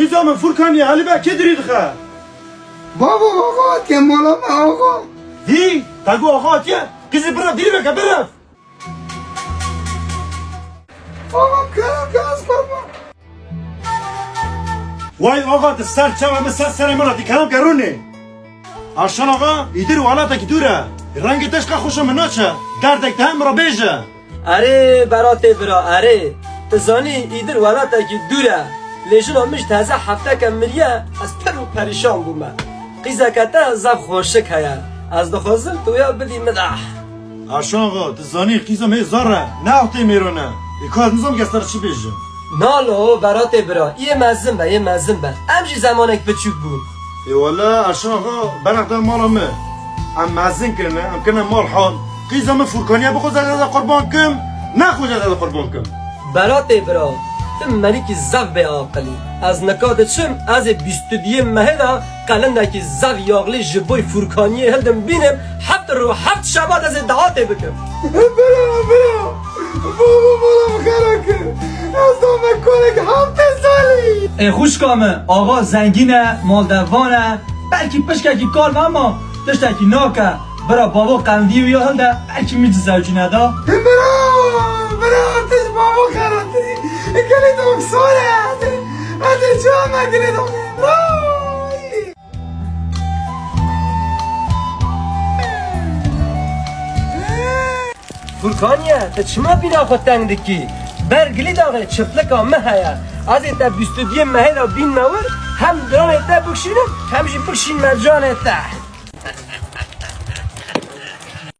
قیزا من فرکانی حالی با که درید خواه بابا آقا که مالا ما آقا دی تگو آقا تیه قیزی برف دیری بکه برف آقا که از بابا وای آقا ده سر چه همه سر مانا دی کلام کرونه ارشان آقا ایدر و حالاتا که دوره رنگ تشقه خوشم ناچه دردک ده هم را بیجه اره برات برا اره تزانی ایدر ولاتا که دوره لیشون همش تازه هفته که مریه از پر و پریشان بومه قیزه کتا زب خوشک هیا از دخوازم تویا بدی مدح ارشان آقا تزانی قیزم هی زاره نه احتی میرونه ایکاد نظام گستر چی بیجه نالو برات برا یه مزم به امجی زمانک بچوک بود ای والا ارشان آقا بناخته مالمه ام مزین کنه ام کنه مال حال قیزم فرکانیه بخوز از قربان کم نه خوش از قربان کم برات برا تم ملیکی زف به آقلی از نکات چم از 22 مهدا قلنده که زف یاغلی جبوی فرکانیه هلدم بینم هفت رو هفت شبات از دعاته بکم برا بابا خرا کن از دومه کنه که هفته سالی خوشکامه آقا زنگینه مالدوانه بلکی پشککی کار اما دشتکی ناکه برا بابا قندی و یا هلده بلکی میج زوجی ندا برا تش بابا خرا تری کلی دوم سوره از چه همه کلی دوم فرکانیه تا چما بینا خود تنگ دکی برگلی داغه چپلکا مهیا از تا 22 مهدا بین مور هم دران تا بکشینم همشی بکشین مرجان تا